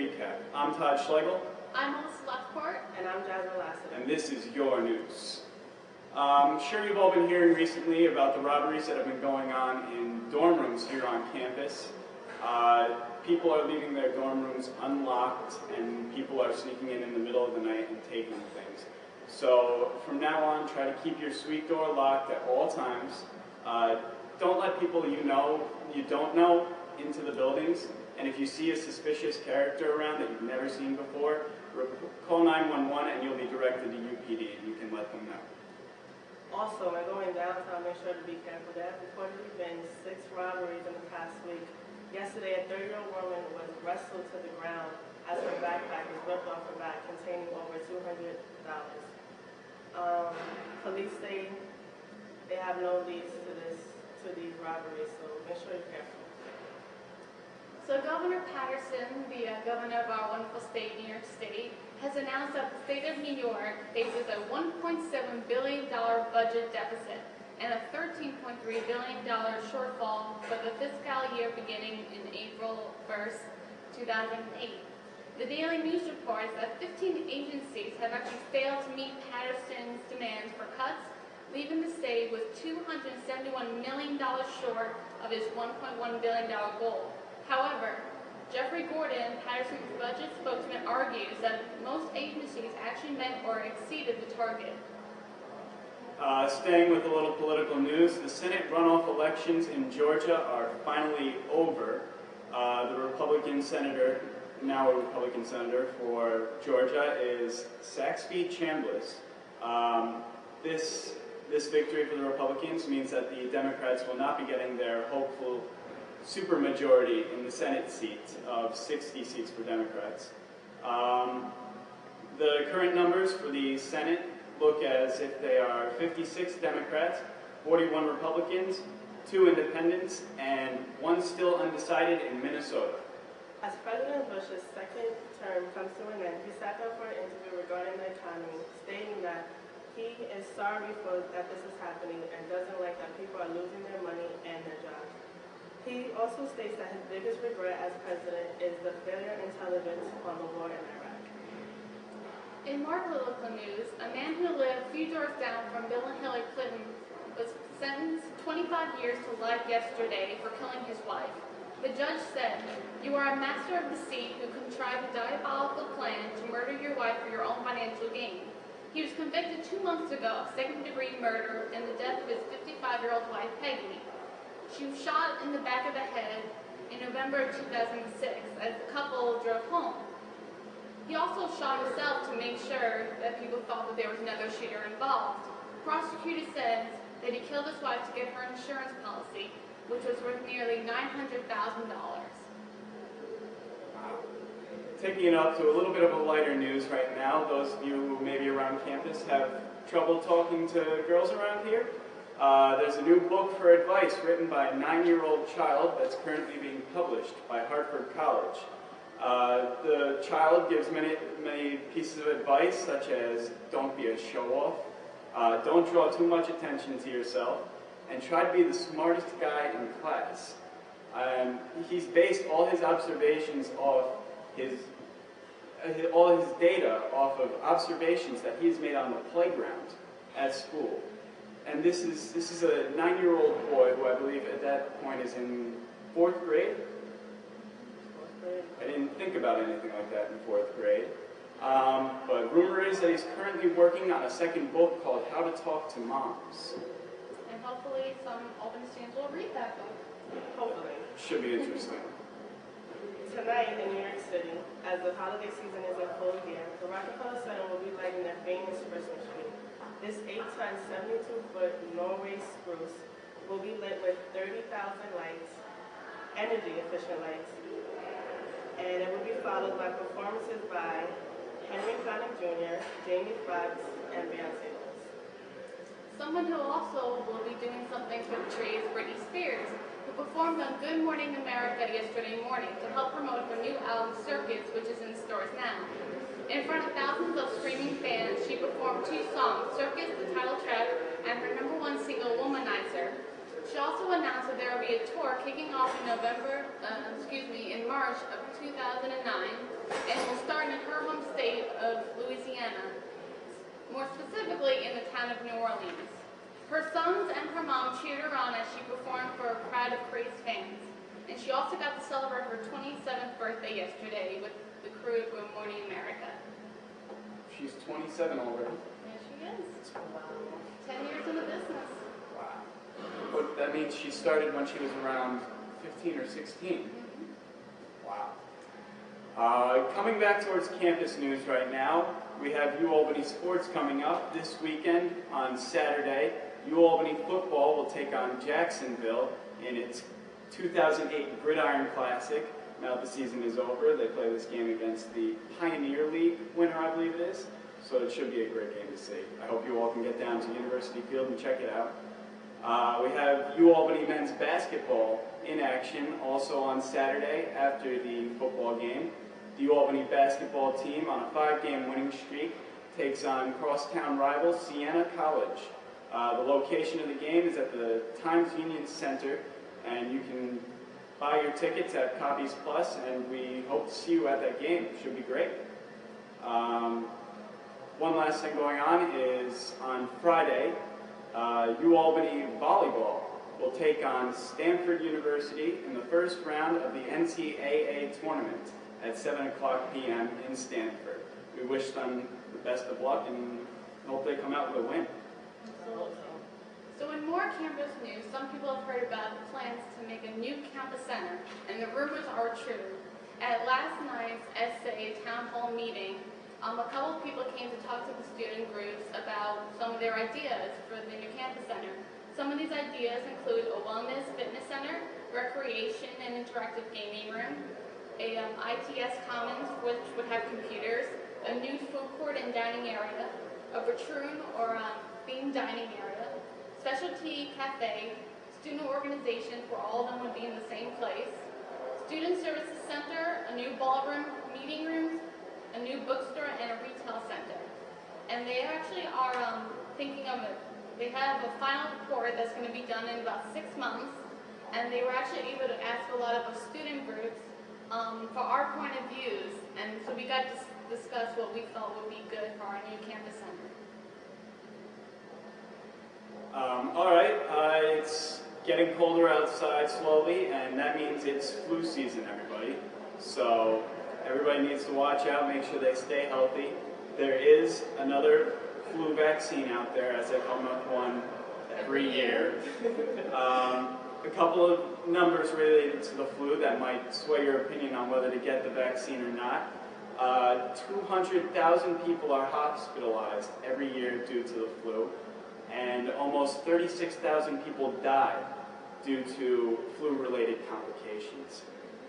recap. I'm Todd Schlegel. I'm Melissa Lefcourt. And I'm Jasmine Lassiter. And this is your news. I'm sure you've all been hearing recently about the robberies that have been going on in dorm rooms here on campus. People are leaving their dorm rooms unlocked, and people are sneaking in the middle of the night and taking things. So from now on, try to keep your suite door locked at all times. Don't let people you don't know into the buildings. And if you see a suspicious character around that you've never seen before, call 911 and you'll be directed to UPD and you can let them know. Also, when going downtown, make sure to be careful. There have reportedly been 6 robberies in the past week. Yesterday, a 30-year-old woman was wrestled to the ground as her backpack was ripped off her back, containing over $200. Police say they have no leads to these robberies, so make sure you're careful. So Governor Patterson, the governor of our wonderful state, New York State, has announced that the state of New York faces a $1.7 billion budget deficit and a $13.3 billion shortfall for the fiscal year beginning in April 1st, 2008. The Daily News reports that 15 agencies have actually failed to meet Patterson's demands for cuts, leaving the state with $271 million short of its $1.1 billion goal. However, Jeffrey Gordon, Patterson's budget spokesman, argues that most agencies actually met or exceeded the target. Staying with a little political news, the Senate runoff elections in Georgia are finally over. The Republican senator, now a Republican senator for Georgia, is Saxby Chambliss. This victory for the Republicans means that the Democrats will not be getting their hopeful supermajority in the Senate seats of 60 seats for Democrats. The current numbers for the Senate look as if they are 56 Democrats, 41 Republicans, 2 independents, and 1 still undecided in Minnesota. As President Bush's second term comes to an end, he sat down for an interview regarding the economy, stating that he is sorry that this is happening and doesn't like that people are losing their money and their jobs. He also states that his biggest regret as president is the failure of intelligence on the war in Iraq. In more political news, a man who lived a few doors down from Bill and Hillary Clinton was sentenced 25 years to life yesterday for killing his wife. The judge said, "You are a master of deceit who contrived a diabolical plan to murder your wife for your own financial gain." He was convicted 2 months ago of second-degree murder in the death of his 55-year-old wife, Peggy. She was shot in the back of the head in November of 2006 as the couple drove home. He also shot himself to make sure that people thought that there was another shooter involved. Prosecutors said that he killed his wife to get her insurance policy, which was worth nearly $900,000. Taking it up to a little bit of a lighter news right now, those of you who may be around campus have trouble talking to girls around here. There's a new book for advice written by a 9-year-old child that's currently being published by Hartford College. The child gives many pieces of advice, such as don't be a show-off, don't draw too much attention to yourself, and try to be the smartest guy in class. He's based all his observations off all his data off of observations that he's made on the playground at school. And this is a 9-year-old boy who I believe at that point is in 4th grade. I didn't think about anything like that in 4th grade. But rumor is that he's currently working on a second book called How to Talk to Moms. And hopefully some Albany students will read that book. Hopefully. Should be interesting. Tonight in New York City, as the holiday season is in full gear, the Rockefeller Center will be lighting their famous Christmas tree. This 8-ton, 72-foot Norway spruce will be lit with 30,000 lights, energy-efficient lights, and it will be followed by performances by Henry Connick Jr., Jamie Foxx, and Beyonce. Someone who also will be doing something for the tree is Britney Spears, who performed on Good Morning America yesterday morning to help promote her new album, Circus, which is in stores now. In front of thousands of streaming fans, she performed 2 songs, Circus, the title track, and her #1 single, Womanizer. She also announced that there will be a tour kicking off in March of 2009, and will start in her home state of Louisiana, more specifically in the town of New Orleans. Her sons and her mom cheered her on as she performed for a crowd of crazed fans. And she also got to celebrate her 27th birthday yesterday with the crew of Good Morning America. She's 27 already. There she is. Wow. 10 years in the business. Wow. But that means she started when she was around 15 or 16. Wow. Coming back towards campus news right now, we have UAlbany sports coming up this weekend on Saturday. UAlbany football will take on Jacksonville in its 2008 Gridiron Classic. Now that the season is over, they play this game against the Pioneer League winner, I believe it is. So it should be a great game to see. I hope you all can get down to University Field and check it out. We have UAlbany men's basketball in action also on Saturday after the football game. The UAlbany basketball team on a 5-game winning streak takes on crosstown rival Siena College. The location of the game is at the Times Union Center, and you can buy your tickets at Copies Plus, and we hope to see you at that game. It should be great. One last thing going on is on Friday, UAlbany volleyball will take on Stanford University in the first round of the NCAA tournament at 7 o'clock p.m. in Stanford. We wish them the best of luck and hope they come out with a win. So in more campus news, some people have heard about the plans to make a new campus center, and the rumors are true. At last night's SA town hall meeting, a couple of people came to talk to the student groups about some of their ideas for the new campus center. Some of these ideas include a wellness fitness center, recreation and interactive gaming room, a ITS Commons which would have computers, a new food court and dining area, a room or themed dining area, specialty cafe, student organization where all of them would be in the same place, student services center, a new ballroom, meeting rooms, a new bookstore, and a retail center. And they actually are thinking of it. They have a final report that's going to be done in about 6 months, and they were actually able to ask a lot of student groups for our point of views, and so we got to discuss what we felt would be good for our new campus center. All right, it's getting colder outside slowly, and that means it's flu season, everybody. So everybody needs to watch out, make sure they stay healthy. There is another flu vaccine out there, as they come up with one every year. A couple of numbers related to the flu that might sway your opinion on whether to get the vaccine or not. 200,000 people are hospitalized every year due to the flu, and almost 36,000 people die due to flu-related complications.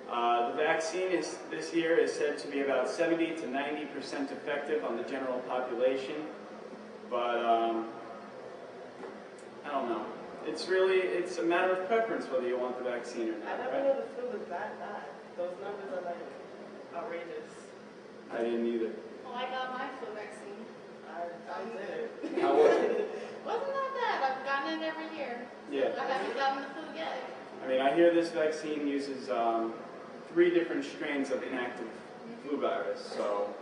The vaccine this year is said to be about 70 to 90% effective on the general population, but I don't know. It's a matter of preference whether you want the vaccine or I not, never right? knew the flu was that bad. Those numbers are like outrageous. I didn't either. Well, I got my flu vaccine. I did. How was it? Wasn't that bad. I've gotten it every year. Yeah. I haven't gotten the flu yet. I mean, I hear this vaccine uses 3 different strains of inactive flu virus, so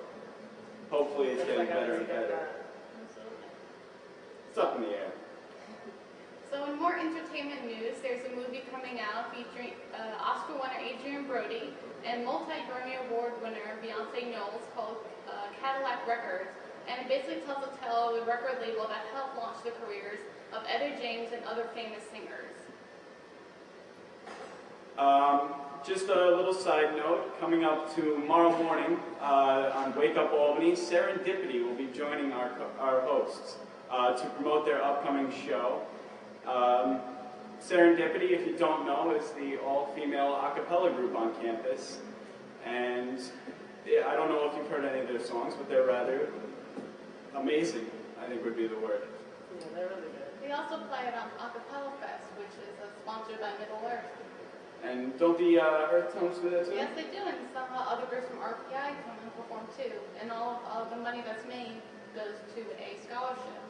hopefully it's getting better and better. It's up in the air. So in more entertainment news, there's a movie coming out featuring Oscar winner Adrian Brody and multi-Grammy Award winner Beyonce Knowles called Cadillac Records. And it basically tells a tale of a record label that helped launch the careers of Etta James and other famous singers. Just a little side note, coming up tomorrow morning on Wake Up Albany, Serendipity will be joining our hosts to promote their upcoming show. Serendipity, if you don't know, is the all-female a cappella group on campus. And I don't know if you've heard any of their songs, but they're rather amazing, I think would be the word. Yeah, they're really good. They also play at Acapella Fest, which is sponsored by Middle Earth. And don't the Earth Tones do that too? Yes, they do, and some other groups from RPI come and perform too. And all of the money that's made goes to a scholarship.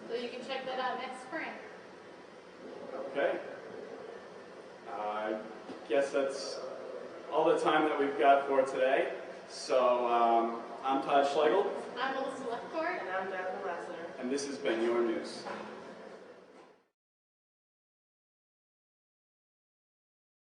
So you can check that out next spring. Okay. I guess that's all the time that we've got for today. So I'm Todd Schlegel, I'm Melissa Lefcourt. And I'm Jonathan Lassiter. and this has been your news.